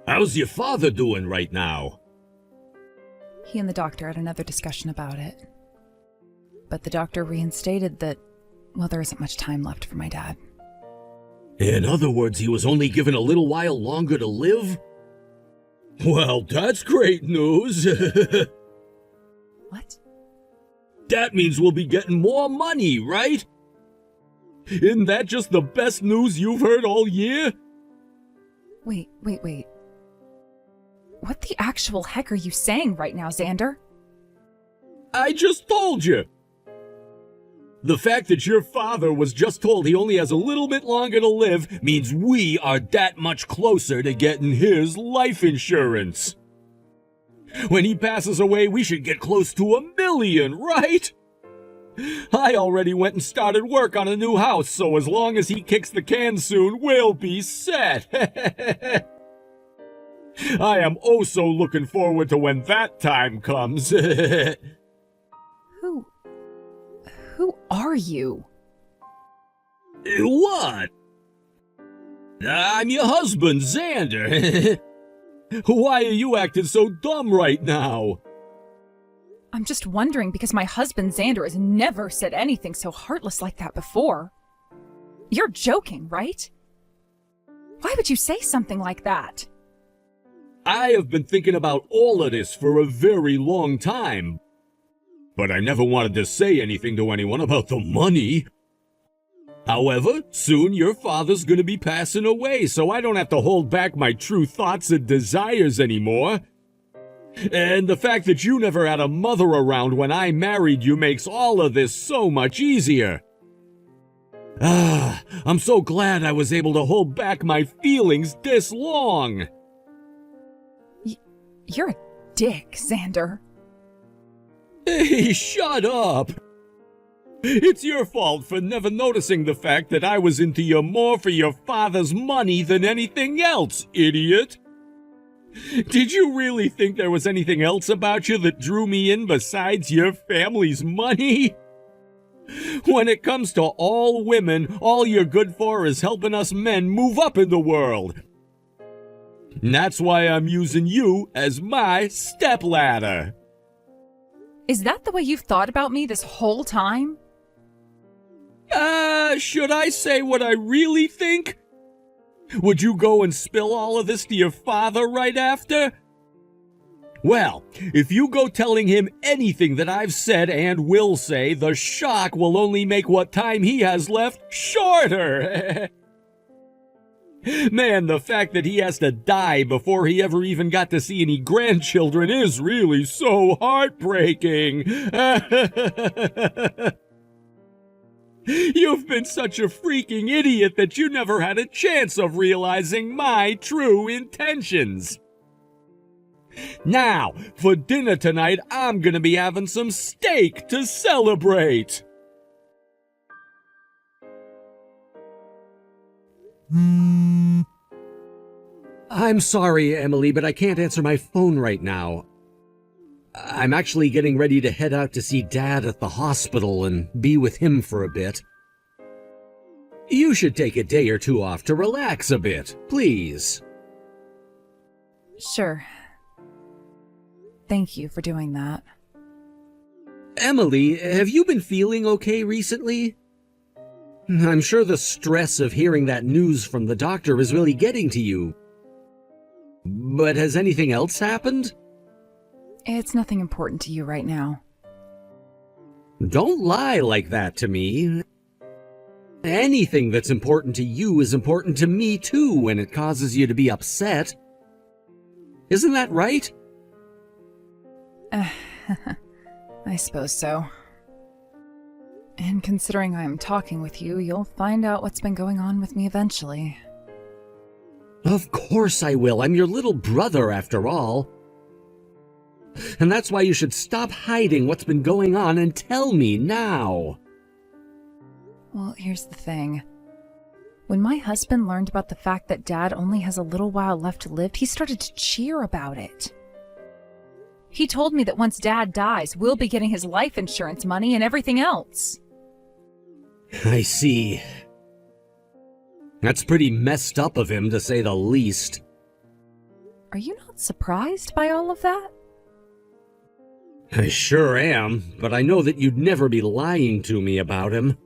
How's your father doing right now? He and the doctor had another discussion about it. But the doctor reinstated that, well, there isn't much time left for my dad. In other words, he was only given a little while longer to live? Well, that's great news. What? That means we'll be getting more money, right? Isn't that just the best news you've heard all year? Wait. What the actual heck are you saying right now, Xander? I just told you. The fact that your father was just told he only has a little bit longer to live means we are that much closer to getting his life insurance. When he passes away, we should get close to $1 million, right? I already went and started work on a new house, so as long as he kicks the can soon, we'll be set. I am oh so looking forward to when that time comes. Who are you? What? I'm your husband, Xander. Why are you acting so dumb right now? I'm just wondering because my husband Xander has never said anything so heartless like that before. You're joking, right? Why would you say something like that? I have been thinking about all of this for a very long time. But I never wanted to say anything to anyone about the money. However, soon your father's gonna be passing away, so I don't have to hold back my true thoughts and desires anymore. And the fact that you never had a mother around when I married you makes all of this so much easier. I'm so glad I was able to hold back my feelings this long. You're a dick, Xander. Hey, shut up! It's your fault for never noticing the fact that I was into you more for your father's money than anything else, idiot! Did you really think there was anything else about you that drew me in besides your family's money? When it comes to all women, all you're good for is helping us men move up in the world. And that's why I'm using you as my stepladder. Is that the way you've thought about me this whole time? Should I say what I really think? Would you go and spill all of this to your father right after? Well, if you go telling him anything that I've said and will say, the shock will only make what time he has left shorter. Man, the fact that he has to die before he ever even got to see any grandchildren is really so heartbreaking. You've been such a freaking idiot that you never had a chance of realizing my true intentions. Now, for dinner tonight, I'm gonna be having some steak to celebrate. I'm sorry, Emily, but I can't answer my phone right now. I'm actually getting ready to head out to see Dad at the hospital and be with him for a bit. You should take a day or two off to relax a bit, please. Sure. Thank you for doing that. Emily, have you been feeling okay recently? I'm sure the stress of hearing that news from the doctor is really getting to you. But has anything else happened? It's nothing important to you right now. Don't lie like that to me. Anything that's important to you is important to me too when it causes you to be upset. Isn't that right? I suppose so. And considering I'm talking with you, you'll find out what's been going on with me eventually. Of course I will. I'm your little brother after all. And that's why you should stop hiding what's been going on and tell me now. Well, here's the thing. When my husband learned about the fact that Dad only has a little while left to live, he started to cheer about it. He told me that once Dad dies, we'll be getting his life insurance money and everything else. I see. That's pretty messed up of him, to say the least. Are you not surprised by all of that? I sure am, but I know that you'd never be lying to me about him.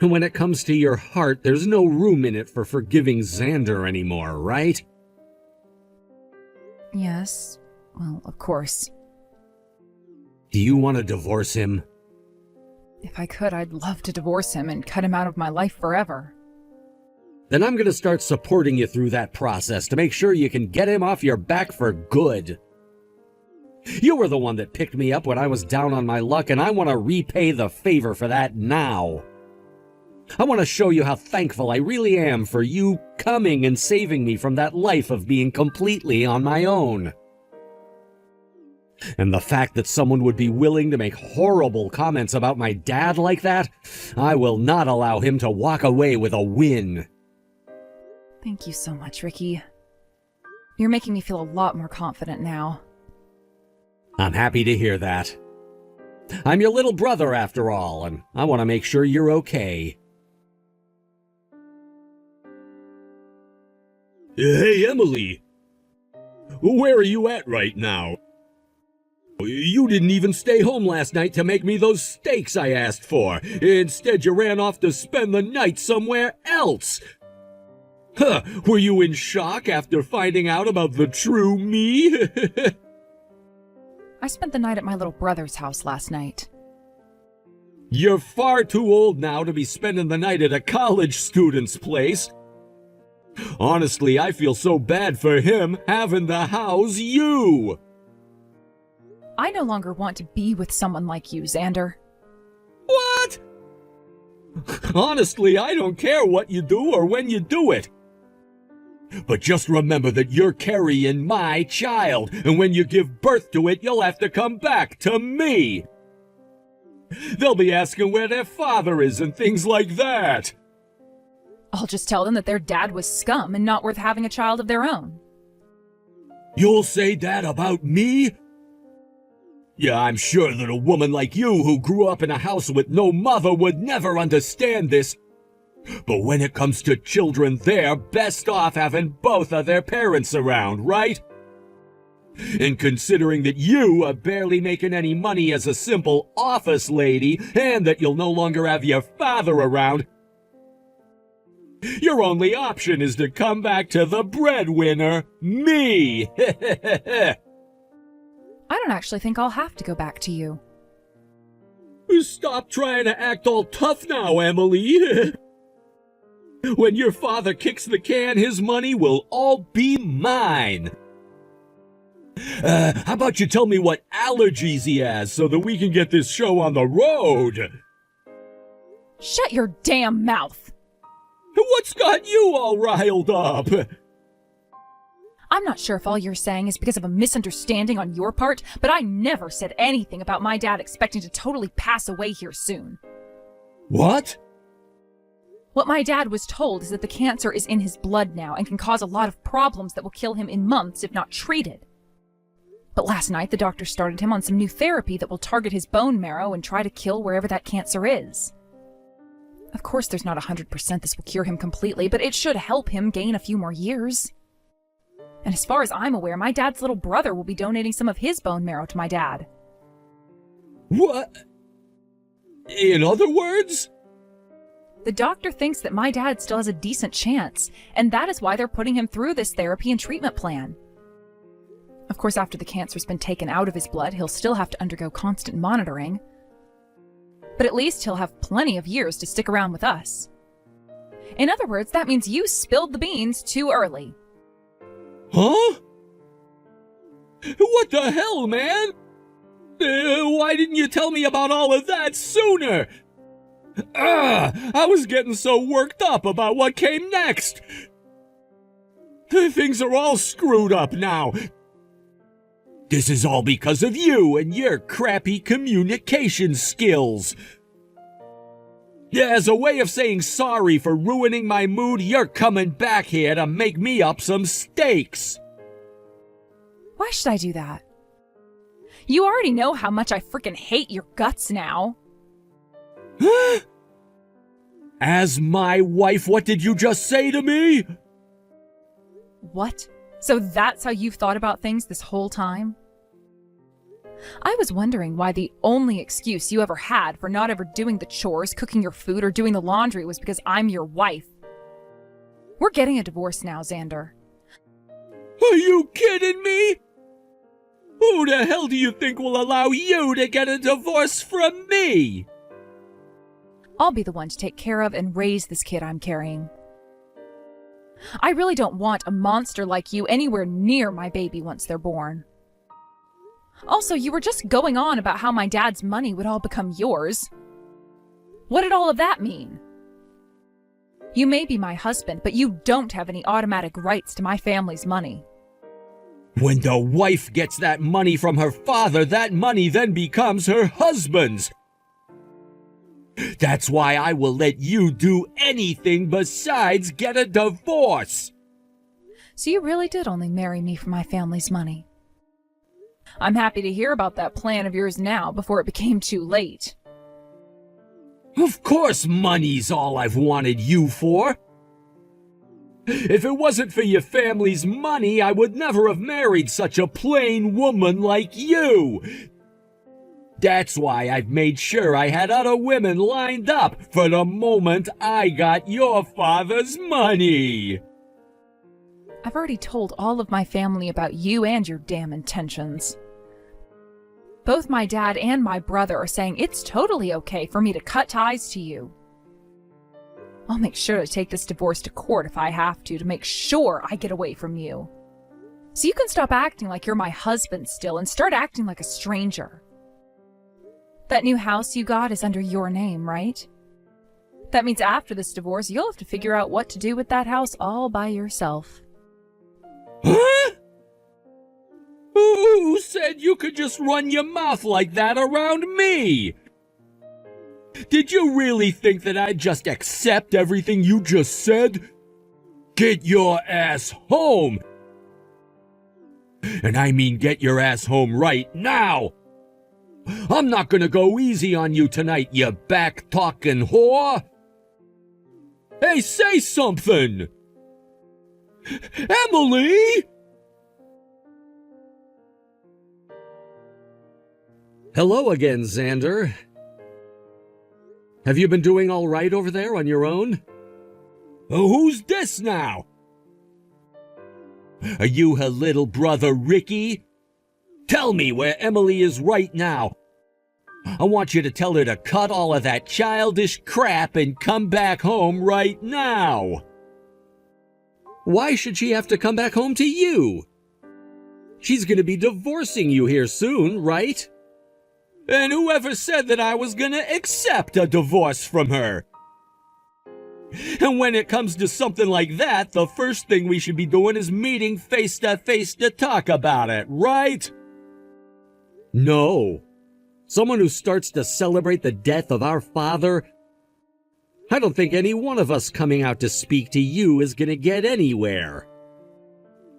And when it comes to your heart, there's no room in it for forgiving Xander anymore, right? Yes. Well, of course. Do you want to divorce him? If I could, I'd love to divorce him and cut him out of my life forever. Then I'm going to start supporting you through that process to make sure you can get him off your back for good. You were the one that picked me up when I was down on my luck, and I want to repay the favor for that now. I want to show you how thankful I really am for you coming and saving me from that life of being completely on my own. And the fact that someone would be willing to make horrible comments about my dad like that, I will not allow him to walk away with a win. Thank you so much, Ricky. You're making me feel a lot more confident now. I'm happy to hear that. I'm your little brother after all, and I want to make sure you're okay. Hey, Emily. Where are you at right now? You didn't even stay home last night to make me those steaks I asked for. Instead, you ran off to spend the night somewhere else. Huh, were you in shock after finding out about the true me? I spent the night at my little brother's house last night. You're far too old now to be spending the night at a college student's place. Honestly, I feel so bad for him having to house you. I no longer want to be with someone like you, Xander. What? Honestly, I don't care what you do or when you do it. But just remember that you're carrying my child, and when you give birth to it, you'll have to come back to me. They'll be asking where their father is and things like that. I'll just tell them that their dad was scum and not worth having a child of their own. You'll say that about me? Yeah, I'm sure that a woman like you who grew up in a house with no mother would never understand this. But when it comes to children, they're best off having both of their parents around, right? And considering that you are barely making any money as a simple office lady, and that you'll no longer have your father around, your only option is to come back to the breadwinner, me! I don't actually think I'll have to go back to you. Stop trying to act all tough now, Emily. When your father kicks the can, his money will all be mine. How about you tell me what allergies he has so that we can get this show on the road? Shut your damn mouth! What's got you all riled up? I'm not sure if all you're saying is because of a misunderstanding on your part, but I never said anything about my dad expecting to totally pass away here soon. What? What my dad was told is that the cancer is in his blood now and can cause a lot of problems that will kill him in months if not treated. But last night, the doctor started him on some new therapy that will target his bone marrow and try to kill wherever that cancer is. Of course, there's not 100% this will cure him completely, but it should help him gain a few more years. And as far as I'm aware, my dad's little brother will be donating some of his bone marrow to my dad. What? In other words? The doctor thinks that my dad still has a decent chance, and that is why they're putting him through this therapy and treatment plan. Of course, after the cancer's been taken out of his blood, he'll still have to undergo constant monitoring. But at least he'll have plenty of years to stick around with us. In other words, that means you spilled the beans too early. Huh? What the hell, man? Why didn't you tell me about all of that sooner? I was getting so worked up about what came next. Things are all screwed up now. This is all because of you and your crappy communication skills. As a way of saying sorry for ruining my mood, you're coming back here to make me up some steaks. Why should I do that? You already know how much I freaking hate your guts now. As my wife, what did you just say to me? What So that's how you've thought about things this whole time? I was wondering why the only excuse you ever had for not ever doing the chores, cooking your food, or doing the laundry was because I'm your wife. We're getting a divorce now, Xander. Are you kidding me? Who the hell do you think will allow you to get a divorce from me? I'll be the one to take care of and raise this kid I'm carrying. I really don't want a monster like you anywhere near my baby once they're born. Also, you were just going on about how my dad's money would all become yours. What did all of that mean? You may be my husband, but you don't have any automatic rights to my family's money. When the wife gets that money from her father, that money then becomes her husband's. That's why I will let you do anything besides get a divorce. So you really did only marry me for my family's money. I'm happy to hear about that plan of yours now before it became too late. Of course money's all I've wanted you for. If it wasn't for your family's money, I would never have married such a plain woman like you. That's why I've made sure I had other women lined up for the moment I got your father's money. I've already told all of my family about you and your damn intentions. Both my dad and my brother are saying it's totally okay for me to cut ties to you. I'll make sure to take this divorce to court if I have to make sure I get away from you. So you can stop acting like you're my husband still and start acting like a stranger. That new house you got is under your name, right? That means after this divorce, you'll have to figure out what to do with that house all by yourself. Huh? Who said you could just run your mouth like that around me? Did you really think that I'd just accept everything you just said? Get your ass home! And I mean get your ass home right now! I'm not gonna go easy on you tonight, you back-talking whore! Hey, say something! Emily! Hello again, Xander. Have you been doing all right over there on your own? Who's this now? Are you her little brother, Ricky? Tell me where Emily is right now. I want you to tell her to cut all of that childish crap and come back home right now. Why should she have to come back home to you? She's gonna be divorcing you here soon, right? And whoever said that I was gonna accept a divorce from her? And when it comes to something like that, the first thing we should be doing is meeting face to face to talk about it, right? No. Someone who starts to celebrate the death of our father? I don't think any one of us coming out to speak to you is gonna get anywhere.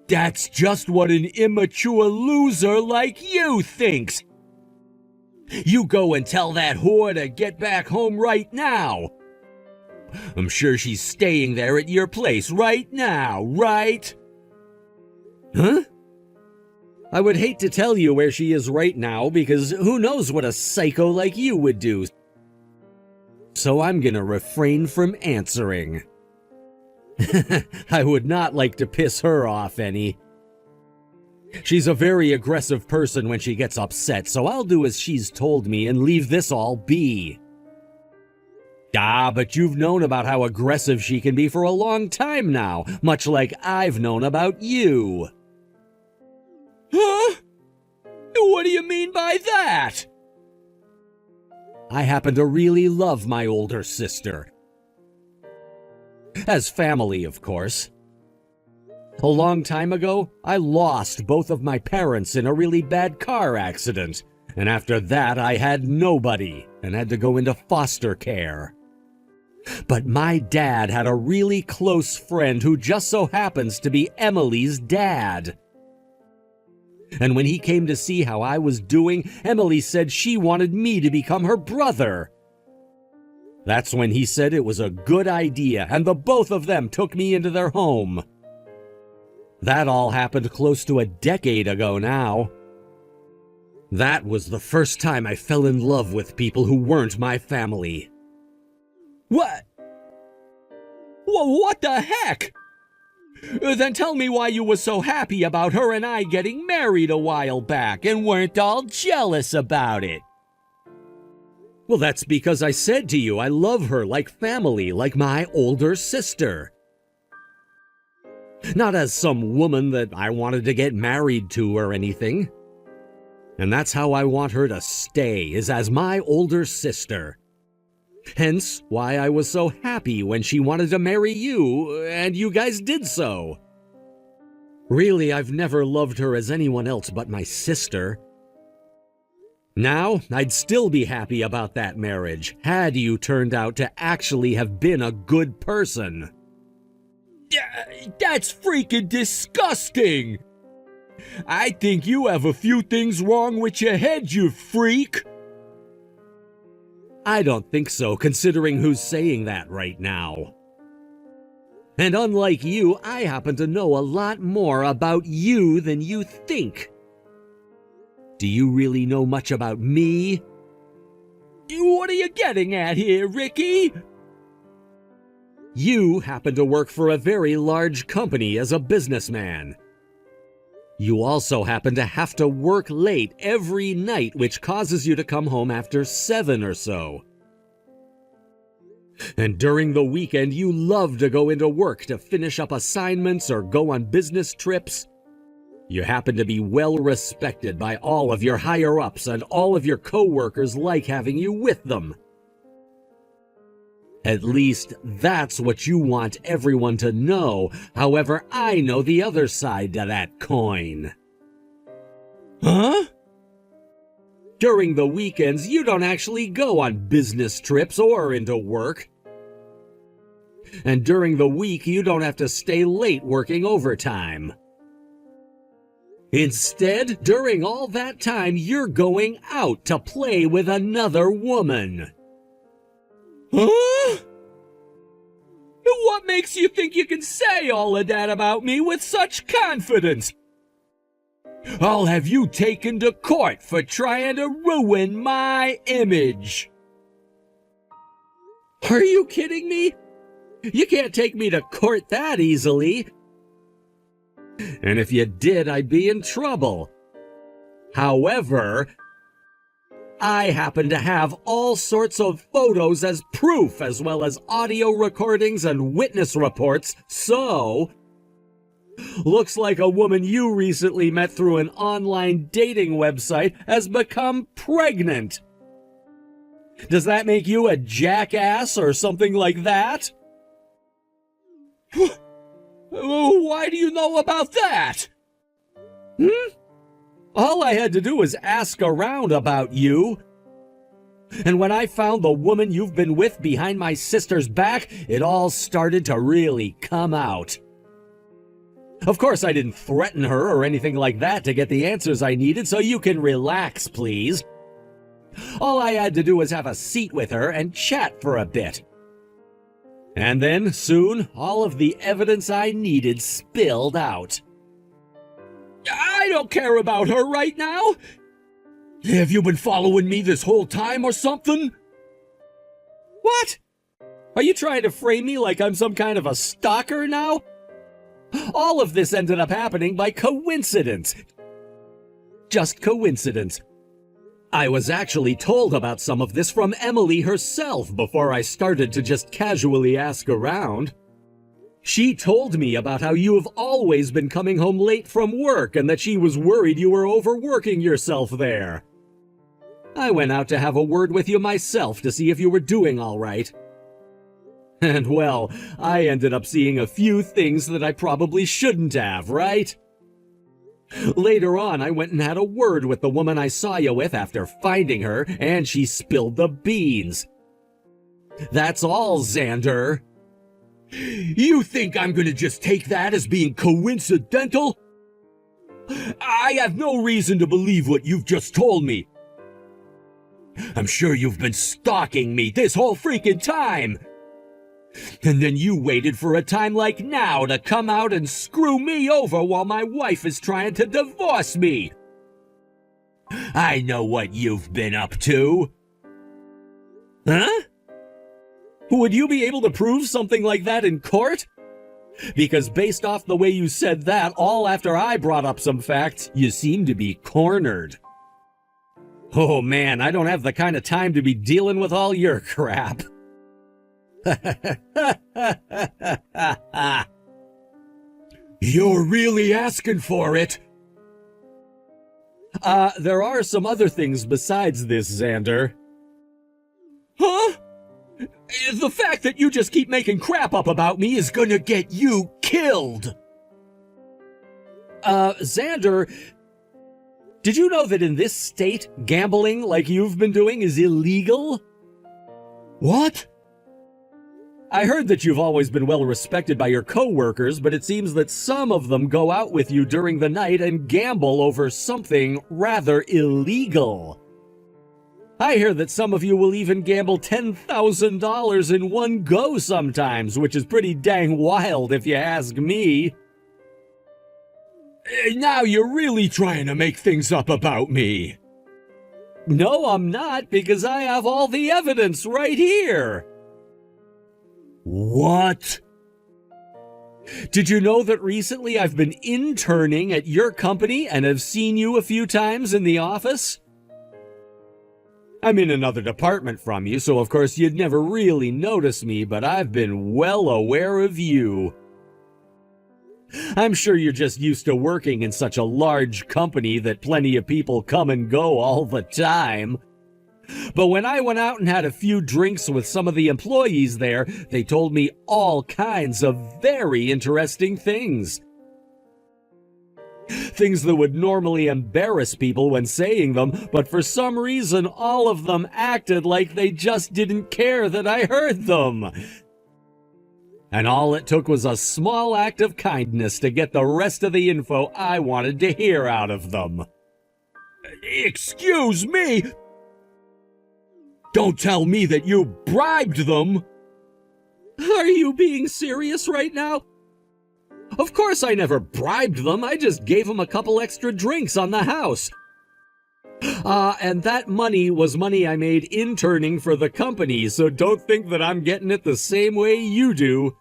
That's just what an immature loser like you thinks. You go and tell that whore to get back home right now. I'm sure she's staying there at your place right now, right? Huh? I would hate to tell you where she is right now because who knows what a psycho like you would do. So I'm gonna refrain from answering. I would not like to piss her off any. She's a very aggressive person when she gets upset, so I'll do as she's told me and leave this all be. Ah, but you've known about how aggressive she can be for a long time now, much like I've known about you. Huh? What do you mean by that? I happen to really love my older sister. As family, of course. A long time ago, I lost both of my parents in a really bad car accident, and after that I had nobody and had to go into foster care. But my dad had a really close friend who just so happens to be Emily's dad. And when he came to see how I was doing, Emily said she wanted me to become her brother. That's when he said it was a good idea, and the both of them took me into their home. That all happened close to a decade ago now. That was the first time I fell in love with people who weren't my family. What? What the heck? Then tell me why you were so happy about her and I getting married a while back and weren't all jealous about it. Well, that's because I said to you I love her like family, like my older sister. Not as some woman that I wanted to get married to or anything. And that's how I want her to stay, is as my older sister. Hence why I was so happy when she wanted to marry you, and you guys did so. Really, I've never loved her as anyone else but my sister. Now, I'd still be happy about that marriage, had you turned out to actually have been a good person. That's freaking disgusting! I think you have a few things wrong with your head, you freak! I don't think so, considering who's saying that right now. And unlike you, I happen to know a lot more about you than you think. Do you really know much about me? What are you getting at here, Ricky? You happen to work for a very large company as a businessman. You also happen to have to work late every night, which causes you to come home after 7 or so. And during the weekend, you love to go into work to finish up assignments or go on business trips. You happen to be well respected by all of your higher-ups, and all of your co-workers like having you with them. At least that's what you want everyone to know. However, I know the other side to that coin. Huh? During the weekends, you don't actually go on business trips or into work. And during the week, you don't have to stay late working overtime. Instead, during all that time, you're going out to play with another woman. Huh? What makes you think you can say all of that about me with such confidence? I'll have you taken to court for trying to ruin my image. Are you kidding me? You can't take me to court that easily. And if you did, I'd be in trouble. However, I happen to have all sorts of photos as proof, as well as audio recordings and witness reports, so... Looks like a woman you recently met through an online dating website has become pregnant. Does that make you a jackass or something like that? Why do you know about that? All I had to do was ask around about you. And when I found the woman you've been with behind my sister's back, it all started to really come out. Of course, I didn't threaten her or anything like that to get the answers I needed, so you can relax, please. All I had to do was have a seat with her and chat for a bit. And then, soon, all of the evidence I needed spilled out. I don't care about her right now. Have you been following me this whole time or something? What? Are you trying to frame me like I'm some kind of a stalker now? All of this ended up happening by coincidence. Just coincidence. I was actually told about some of this from Emily herself before I started to just casually ask around. She told me about how you have always been coming home late from work and that she was worried you were overworking yourself there. I went out to have a word with you myself to see if you were doing all right. And well, I ended up seeing a few things that I probably shouldn't have, right? Later on, I went and had a word with the woman I saw you with after finding her, and she spilled the beans. That's all, Xander. You think I'm gonna just take that as being coincidental? I have no reason to believe what you've just told me. I'm sure you've been stalking me this whole freaking time. And then you waited for a time like now to come out and screw me over while my wife is trying to divorce me. I know what you've been up to. Huh? Would you be able to prove something like that in court? Because based off the way you said that, all after I brought up some facts, you seem to be cornered. Oh man, I don't have the kind of time to be dealing with all your crap. You're really asking for it. There are some other things besides this, Xander. Huh? The fact that you just keep making crap up about me is gonna get you killed. Xander, did you know that in this state, gambling like you've been doing is illegal? What? I heard that you've always been well respected by your coworkers, but it seems that some of them go out with you during the night and gamble over something rather illegal. I hear that some of you will even gamble $10,000 in one go sometimes, which is pretty dang wild if you ask me. Now you're really trying to make things up about me. No, I'm not, because I have all the evidence right here. What? Did you know that recently I've been interning at your company and have seen you a few times in the office? I'm in another department from you, so of course you'd never really notice me, but I've been well aware of you. I'm sure you're just used to working in such a large company that plenty of people come and go all the time. But when I went out and had a few drinks with some of the employees there, they told me all kinds of very interesting things. Things that would normally embarrass people when saying them, but for some reason all of them acted like they just didn't care that I heard them. And all it took was a small act of kindness to get the rest of the info I wanted to hear out of them. Excuse me? Don't tell me that you bribed them! Are you being serious right now? Of course I never bribed them, I just gave them a couple extra drinks on the house. And that money was money I made interning for the company, so don't think that I'm getting it the same way you do.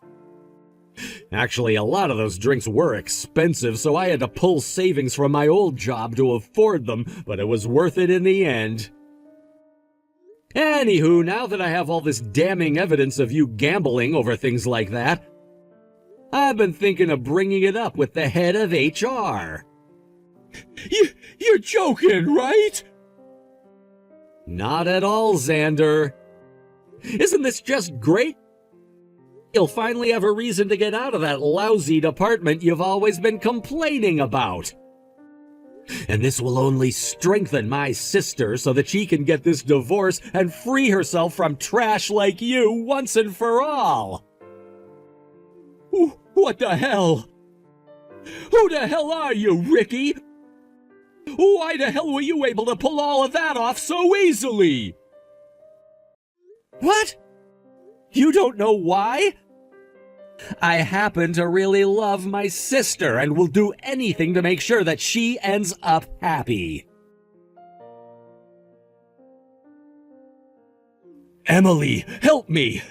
Actually, a lot of those drinks were expensive, so I had to pull savings from my old job to afford them, but it was worth it in the end. Anywho, now that I have all this damning evidence of you gambling over things like that, I've been thinking of bringing it up with the head of HR. You're joking, right? Not at all, Xander. Isn't this just great? You'll finally have a reason to get out of that lousy department you've always been complaining about. And this will only strengthen my sister so that she can get this divorce and free herself from trash like you once and for all. What the hell? Who the hell are you, Ricky? Why the hell were you able to pull all of that off so easily? What? You don't know why? I happen to really love my sister and will do anything to make sure that she ends up happy. Emily, help me!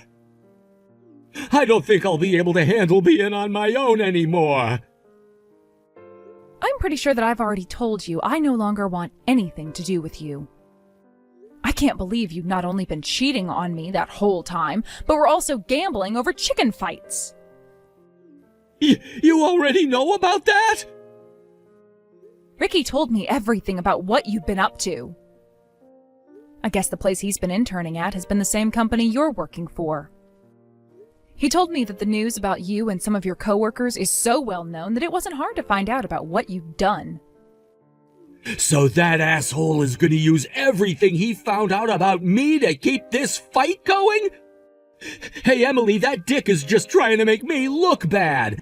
I don't think I'll be able to handle being on my own anymore. I'm pretty sure that I've already told you I no longer want anything to do with you. I can't believe you've not only been cheating on me that whole time, but were also gambling over chicken fights. You already know about that? Ricky told me everything about what you've been up to. I guess the place he's been interning at has been the same company you're working for. He told me that the news about you and some of your coworkers is so well known that it wasn't hard to find out about what you've done. So that asshole is gonna use everything he found out about me to keep this fight going? Hey, Emily, that dick is just trying to make me look bad.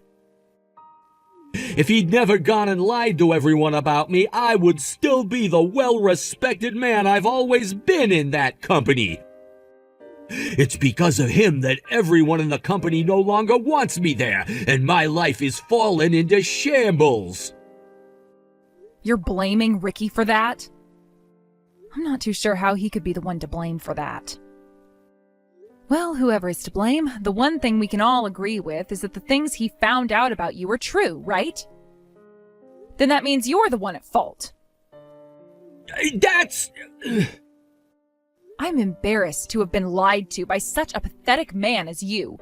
If he'd never gone and lied to everyone about me, I would still be the well-respected man I've always been in that company. It's because of him that everyone in the company no longer wants me there, and my life is fallen into shambles. You're blaming Ricky for that? I'm not too sure how he could be the one to blame for that. Well, whoever is to blame, the one thing we can all agree with is that the things he found out about you are true, right? Then that means you're the one at fault. That's... I'm embarrassed to have been lied to by such a pathetic man as you.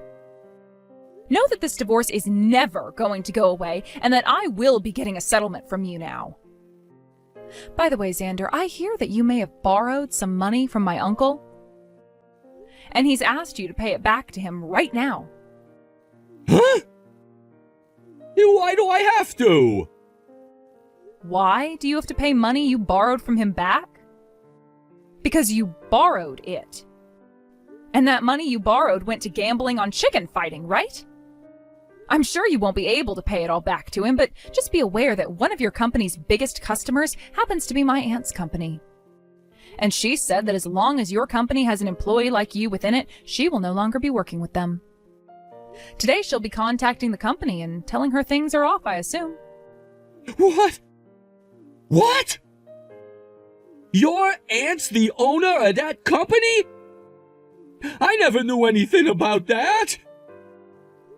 Know that this divorce is never going to go away, and that I will be getting a settlement from you now. By the way, Xander, I hear that you may have borrowed some money from my uncle, and he's asked you to pay it back to him right now. Huh? Why do I have to? Why do you have to pay money you borrowed from him back? Because you borrowed it. And that money you borrowed went to gambling on chicken fighting, right? I'm sure you won't be able to pay it all back to him, but just be aware that one of your company's biggest customers happens to be my aunt's company. And she said that as long as your company has an employee like you within it, she will no longer be working with them. Today she'll be contacting the company and telling her things are off, I assume. What? What? Your aunt's the owner of that company? I never knew anything about that.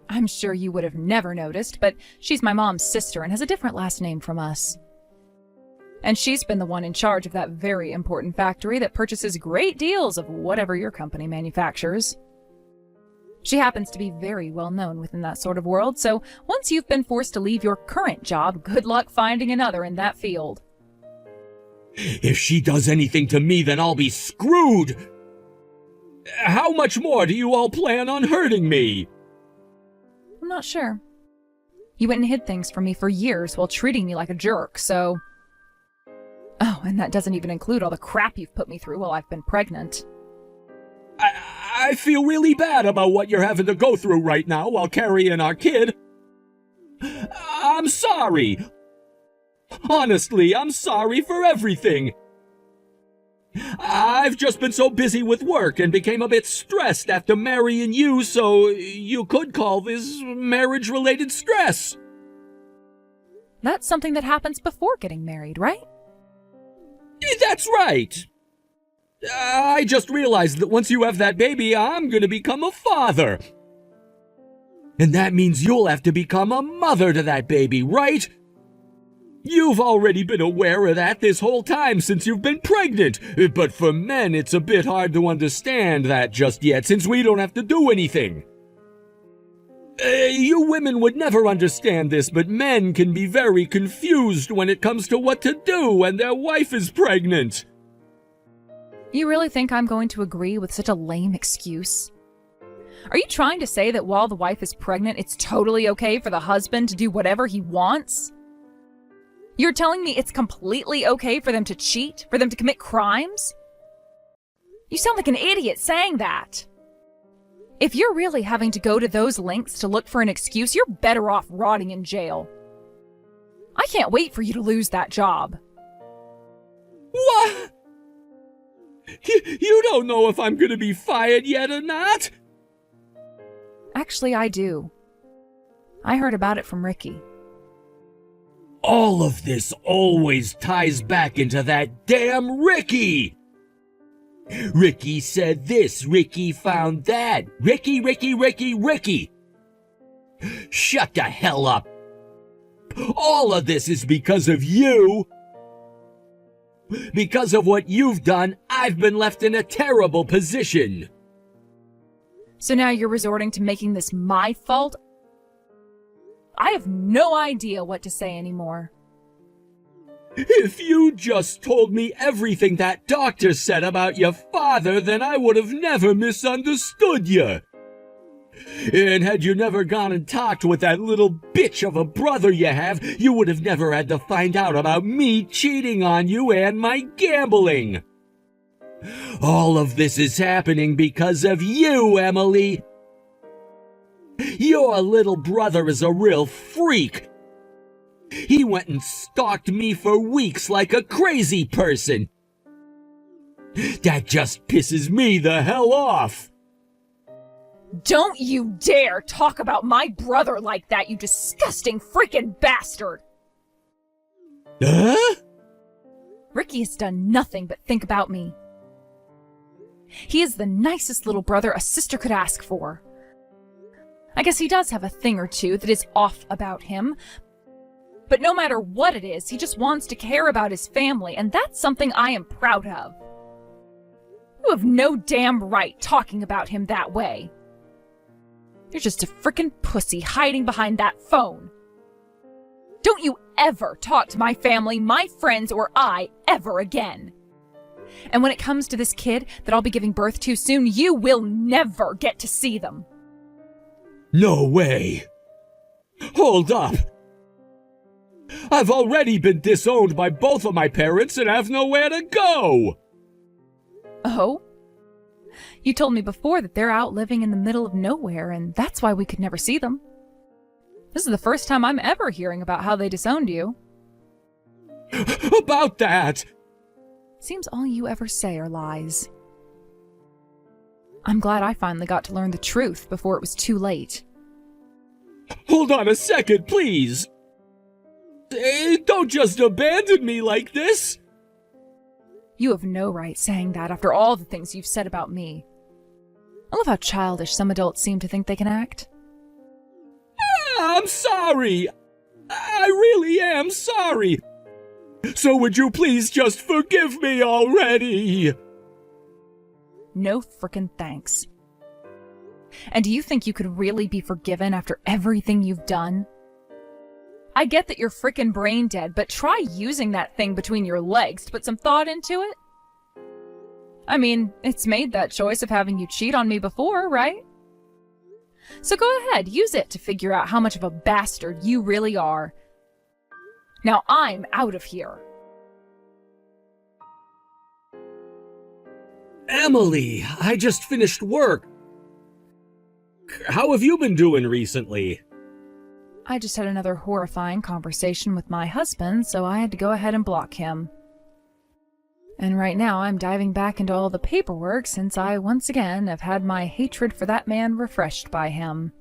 I'm sure you would have never noticed, but she's my mom's sister and has a different last name from us. And she's been the one in charge of that very important factory that purchases great deals of whatever your company manufactures. She happens to be very well known within that sort of world, so once you've been forced to leave your current job, good luck finding another in that field. If she does anything to me, then I'll be screwed. How much more do you all plan on hurting me? I'm not sure. You went and hid things from me for years while treating me like a jerk, so... Oh, and that doesn't even include all the crap you've put me through while I've been pregnant. I feel really bad about what you're having to go through right now while carrying our kid. I'm sorry. Honestly, I'm sorry for everything. I've just been so busy with work and became a bit stressed after marrying you, so you could call this marriage-related stress. That's something that happens before getting married, right? That's right. I just realized that once you have that baby, I'm going to become a father. And that means you'll have to become a mother to that baby, right? You've already been aware of that this whole time since you've been pregnant, but for men it's a bit hard to understand that just yet since we don't have to do anything. You women would never understand this, but men can be very confused when it comes to what to do when their wife is pregnant. You really think I'm going to agree with such a lame excuse? Are you trying to say that while the wife is pregnant, it's totally okay for the husband to do whatever he wants? You're telling me it's completely okay for them to cheat, for them to commit crimes? You sound like an idiot saying that. If you're really having to go to those lengths to look for an excuse, you're better off rotting in jail. I can't wait for you to lose that job. What? You don't know if I'm going to be fired yet or not? Actually, I do. I heard about it from Ricky. All of this always ties back into that damn Ricky! Ricky said this, Ricky found that. Ricky. Shut the hell up. All of this is because of you. Because of what you've done, I've been left in a terrible position. So now you're resorting to making this my fault? I have no idea what to say anymore. If you just told me everything that doctor said about your father, then I would have never misunderstood you. And had you never gone and talked with that little bitch of a brother you have, you would have never had to find out about me cheating on you and my gambling. All of this is happening because of you, Emily. Your little brother is a real freak. He went and stalked me for weeks like a crazy person. That just pisses me the hell off. Don't you dare talk about my brother like that, you disgusting freaking bastard! Huh? Ricky has done nothing but think about me. He is the nicest little brother a sister could ask for. I guess he does have a thing or two that is off about him, but no matter what it is, he just wants to care about his family, and that's something I am proud of. You have no damn right talking about him that way. You're just a frickin' pussy hiding behind that phone. Don't you ever talk to my family, my friends, or I ever again. And when it comes to this kid that I'll be giving birth to soon, you will never get to see them. No way! Hold up! I've already been disowned by both of my parents and have nowhere to go! Oh? You told me before that they're out living in the middle of nowhere, and that's why we could never see them. This is the first time I'm ever hearing about how they disowned you. About that! Seems all you ever say are lies. I'm glad I finally got to learn the truth before it was too late. Hold on a second, please! Don't just abandon me like this! You have no right saying that after all the things you've said about me. I love how childish some adults seem to think they can act. I'm sorry! I really am sorry! So would you please just forgive me already? No frickin' thanks. And do you think you could really be forgiven after everything you've done? I get that you're frickin' brain dead, but try using that thing between your legs to put some thought into it. I mean, it's made that choice of having you cheat on me before, right? So go ahead, use it to figure out how much of a bastard you really are. Now I'm out of here. Emily, I just finished work. How have you been doing recently? I just had another horrifying conversation with my husband, so I had to go ahead and block him. And right now I'm diving back into all the paperwork since I once again have had my hatred for that man refreshed by him.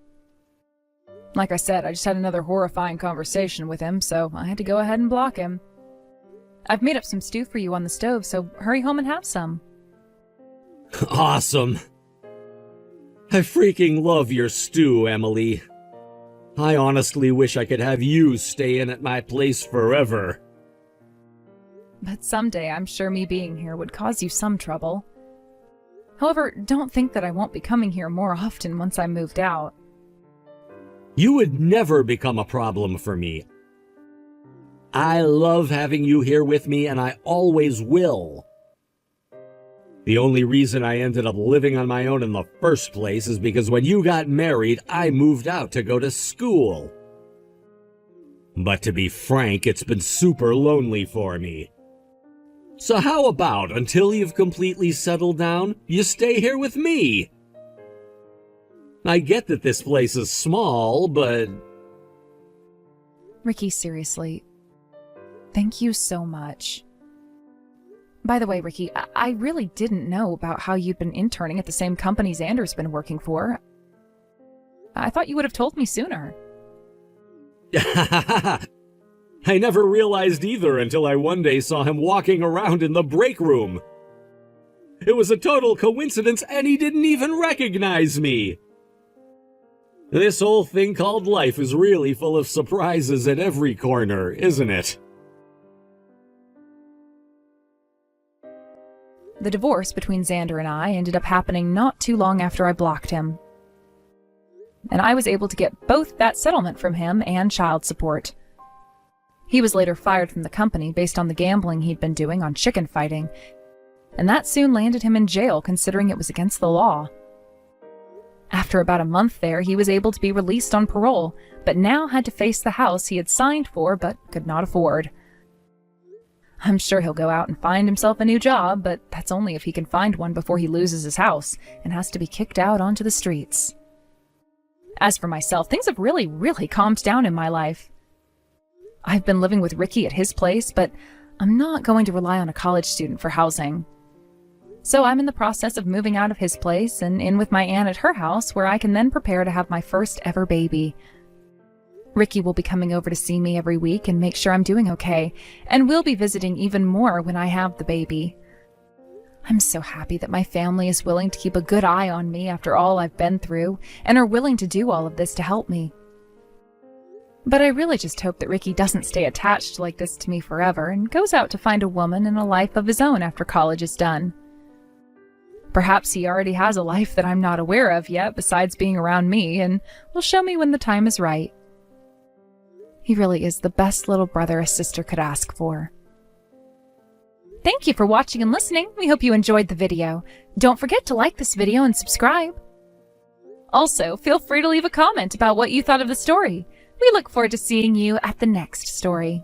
Like I said, I just had another horrifying conversation with him, so I had to go ahead and block him. I've made up some stew for you on the stove, so hurry home and have some. Awesome. I freaking love your stew, Emily. I honestly wish I could have you stay in at my place forever. But someday I'm sure me being here would cause you some trouble. However, don't think that I won't be coming here more often once I'm moved out. You would never become a problem for me. I love having you here with me, and I always will. The only reason I ended up living on my own in the first place is because when you got married, I moved out to go to school. But to be frank, it's been super lonely for me. So how about, until you've completely settled down, you stay here with me? I get that this place is small, but... Ricky, seriously, thank you so much. By the way, Ricky, I really didn't know about how you'd been interning at the same company Xander's been working for. I thought you would have told me sooner. I never realized either until I one day saw him walking around in the break room. It was a total coincidence, and he didn't even recognize me. This whole thing called life is really full of surprises at every corner, isn't it? The divorce between Xander and I ended up happening not too long after I blocked him. And I was able to get both that settlement from him and child support. He was later fired from the company based on the gambling he'd been doing on chicken fighting, and that soon landed him in jail considering it was against the law. After about a month there, he was able to be released on parole, but now had to face the house he had signed for but could not afford. I'm sure he'll go out and find himself a new job, but that's only if he can find one before he loses his house and has to be kicked out onto the streets. As for myself, things have really calmed down in my life. I've been living with Ricky at his place, but I'm not going to rely on a college student for housing. So I'm in the process of moving out of his place and in with my aunt at her house, where I can then prepare to have my first ever baby. Ricky will be coming over to see me every week and make sure I'm doing okay, and we'll be visiting even more when I have the baby. I'm so happy that my family is willing to keep a good eye on me after all I've been through, and are willing to do all of this to help me. But I really just hope that Ricky doesn't stay attached like this to me forever and goes out to find a woman and a life of his own after college is done. Perhaps he already has a life that I'm not aware of yet besides being around me, and will show me when the time is right. He really is the best little brother a sister could ask for. Thank you for watching and listening. We hope you enjoyed the video. Don't forget to like this video and subscribe. Also, feel free to leave a comment about what you thought of the story. We look forward to seeing you at the next story.